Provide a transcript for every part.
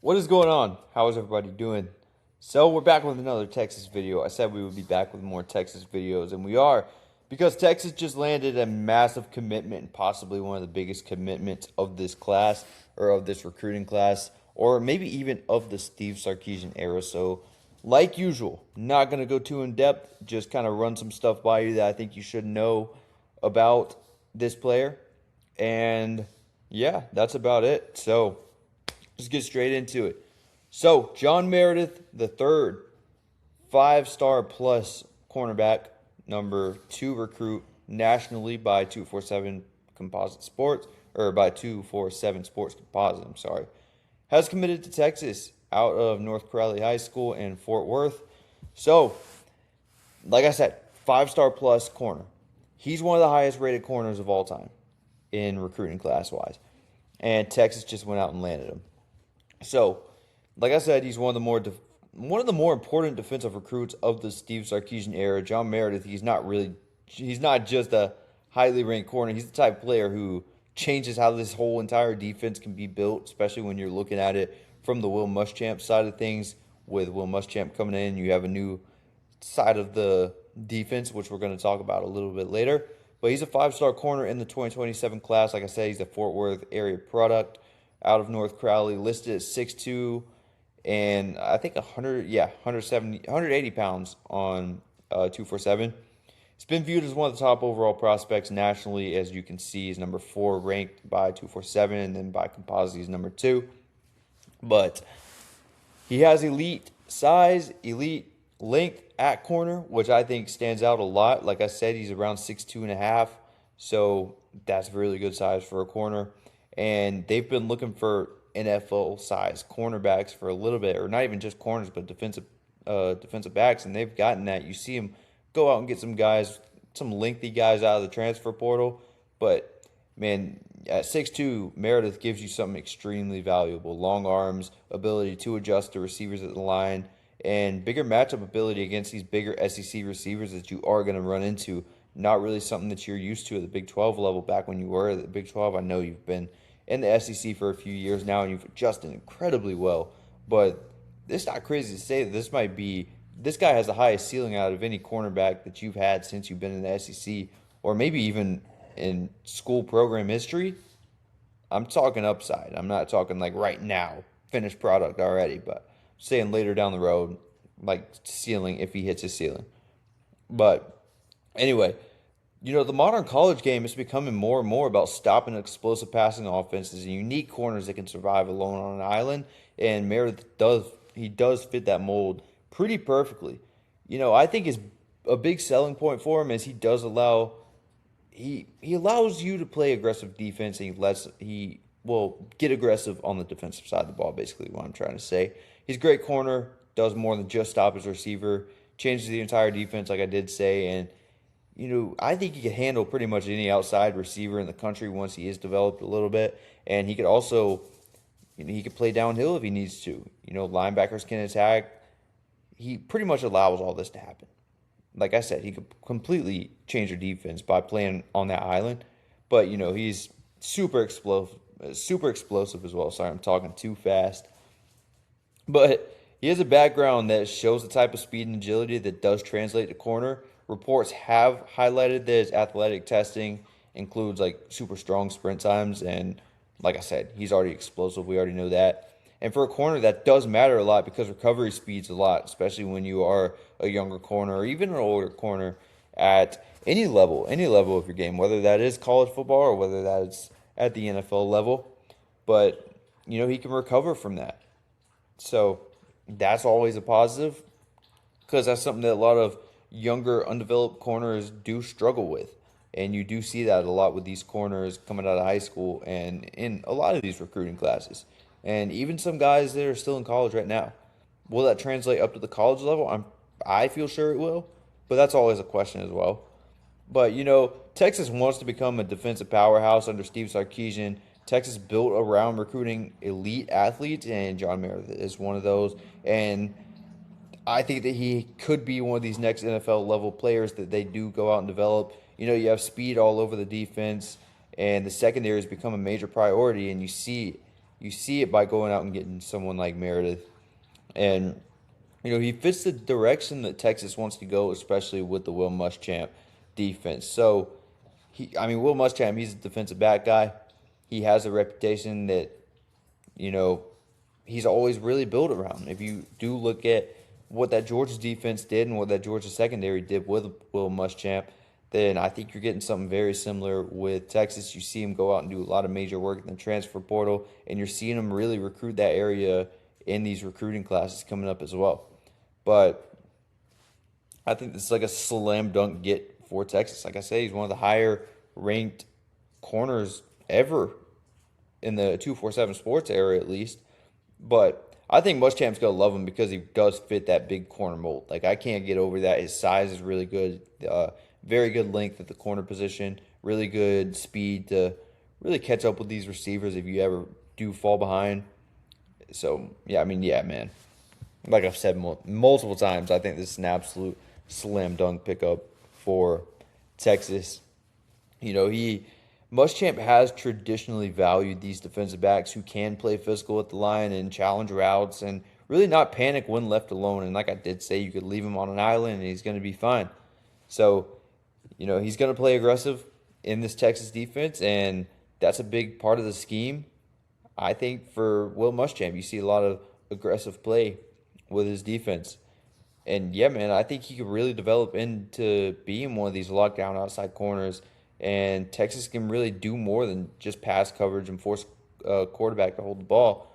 What is going on? How is everybody doing? So we're back with another Texas video. I said we would be back with more Texas videos, and we are because Texas just landed a massive commitment, and possibly one of the biggest commitments of this class or of this recruiting class, or maybe even of the Steve Sarkisian era. So, like usual, not gonna go too in depth. Just kind of run some stuff by you that I think you should know about this player, and yeah, that's about it. So. Let's get straight into it. So, John Meredith III, 5-star plus cornerback, number 2 recruit nationally by 247 Composite Sports, or by 247 Sports Composite, I'm sorry, has committed to Texas out of North Crowley High School in Fort Worth. So, like I said, 5-star plus corner. He's one of the highest rated corners of all time in recruiting class wise. And Texas just went out and landed him. So, like I said, he's one of the more important defensive recruits of the Steve Sarkisian era. John Meredith, he's not just a highly ranked corner. He's the type of player who changes how this whole entire defense can be built, especially when you're looking at it from the Will Muschamps side of things. With Will Muschamps coming in, you have a new side of the defense, which we're going to talk about a little bit later. But he's a 5-star corner in the 2027 class. Like I said, he's a Fort Worth area product out of North Crowley, listed at 6'2", and I think 180 pounds on 247. He's been viewed as one of the top overall prospects nationally. As you can see, he's number 4 ranked by 247, and then by Composite, he's number 2. But he has elite size, elite length at corner, which I think stands out a lot. Like I said, he's around 6'2.5", so that's really good size for a corner. And they've been looking for NFL-sized cornerbacks for a little bit, or not even just corners, but defensive backs, and they've gotten that. You see them go out and get some guys, some lengthy guys out of the transfer portal, but man, at 6'2", Meredith gives you something extremely valuable: long arms, ability to adjust to receivers at the line, and bigger matchup ability against these bigger SEC receivers that you are going to run into. Not really something that you're used to at the Big 12 level. Back when you were at the Big 12, I know you've been in the SEC for a few years now, and you've adjusted incredibly well. But it's not crazy to say that this guy has the highest ceiling out of any cornerback that you've had since you've been in the SEC, or maybe even in school program history. I'm talking upside. I'm not talking like right now, finished product already, but I'm saying later down the road, like ceiling if he hits his ceiling. But anyway, the modern college game is becoming more and more about stopping explosive passing offenses and unique corners that can survive alone on an island. And Meredith does fit that mold pretty perfectly. I think a big selling point for him is he allows you to play aggressive defense, and he will get aggressive on the defensive side of the ball. Basically, what I'm trying to say. He's a great corner, does more than just stop his receiver, changes the entire defense, like I did say, and I think he could handle pretty much any outside receiver in the country once he is developed a little bit. And he could also, he could play downhill if he needs to. Linebackers can attack. He pretty much allows all this to happen. Like I said, he could completely change your defense by playing on that island. But, he's super explosive as well. Sorry, I'm talking too fast. But he has a background that shows the type of speed and agility that does translate to corner. Reports have highlighted that his athletic testing includes like super strong sprint times, and like I said, he's already explosive. We already know that. And for a corner, that does matter a lot because recovery speeds a lot, especially when you are a younger corner or even an older corner at any level of your game, whether that is college football or whether that's at the NFL level. But he can recover from that. So that's always a positive because that's something that a lot of younger, undeveloped corners do struggle with. And you do see that a lot with these corners coming out of high school and in a lot of these recruiting classes. And even some guys that are still in college right now. Will that translate up to the college level? I feel sure it will, but that's always a question as well. But, Texas wants to become a defensive powerhouse under Steve Sarkisian. Texas built around recruiting elite athletes, and John Meredith is one of those. And I think that he could be one of these next NFL level players that they do go out and develop. You have speed all over the defense, and the secondary has become a major priority. And you see You see it by going out and getting someone like Meredith. And, he fits the direction that Texas wants to go, especially with the Will Muschamps defense. So, Will Muschamps, he's a defensive back guy. He has a reputation that, you know, he's always really built around. If you do look at what that Georgia defense did and what that Georgia secondary did with Will Muschamps, then I think you're getting something very similar with Texas. You see him go out and do a lot of major work in the transfer portal, and you're seeing him really recruit that area in these recruiting classes coming up as well. But I think this is like a slam dunk get for Texas. Like I say, he's one of the higher ranked corners ever in the 247 Sports era, at least. But I think Muschamp's going to love him because he does fit that big corner mold. Like, I can't get over that. His size is really good. Very good length at the corner position. Really good speed to really catch up with these receivers if you ever do fall behind. So, yeah, man. Like I've said multiple times, I think this is an absolute slam dunk pickup for Texas. Muschamp has traditionally valued these defensive backs who can play physical at the line and challenge routes and really not panic when left alone. And like I did say, you could leave him on an island and he's going to be fine. So, he's going to play aggressive in this Texas defense, and that's a big part of the scheme. I think for Will Muschamp, you see a lot of aggressive play with his defense. And yeah, man, I think he could really develop into being one of these lockdown outside corners. And Texas can really do more than just pass coverage and force a quarterback to hold the ball.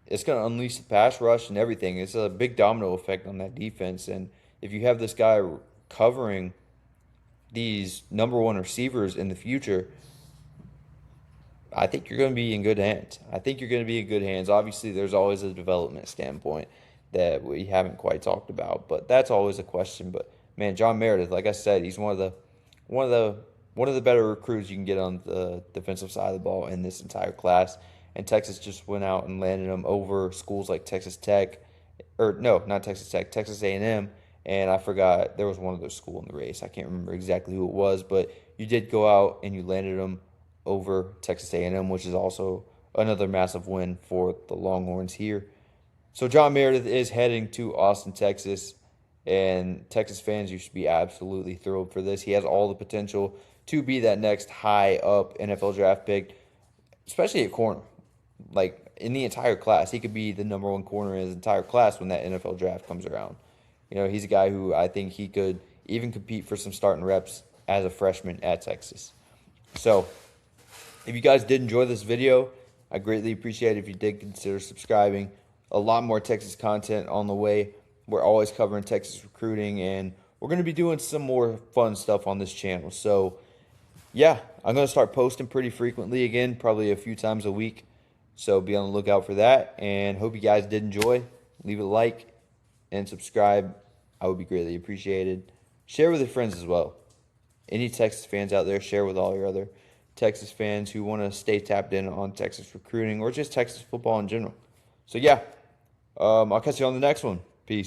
It's going to unleash the pass rush and everything. It's a big domino effect on that defense. And if you have this guy covering these number one receivers in the future, I think you're going to be in good hands. Obviously, there's always a development standpoint that we haven't quite talked about, but that's always a question. But man, John Meredith, like I said, he's one of the better recruits you can get on the defensive side of the ball in this entire class. And Texas just went out and landed him over schools like Texas Tech, or no, not Texas Tech, Texas A&M. And I forgot, there was one other school in the race. I can't remember exactly who it was, but you did go out and you landed him over Texas A&M, which is also another massive win for the Longhorns here. So John Meredith is heading to Austin, Texas, and Texas fans, you should be absolutely thrilled for this. He has all the potential to be that next high up NFL draft pick, especially at corner. Like, in the entire class, he could be the number one corner in his entire class when that NFL draft comes around. He's a guy who I think he could even compete for some starting reps as a freshman at Texas. So, if you guys did enjoy this video, I greatly appreciate it if you did consider subscribing. A lot more Texas content on the way. We're always covering Texas recruiting, and we're going to be doing some more fun stuff on this channel. So, yeah, I'm going to start posting pretty frequently again, probably a few times a week. So be on the lookout for that, and hope you guys did enjoy. Leave a like and subscribe. I would be greatly appreciated. Share with your friends as well. Any Texas fans out there, share with all your other Texas fans who want to stay tapped in on Texas recruiting or just Texas football in general. So, yeah, I'll catch you on the next one. Peace.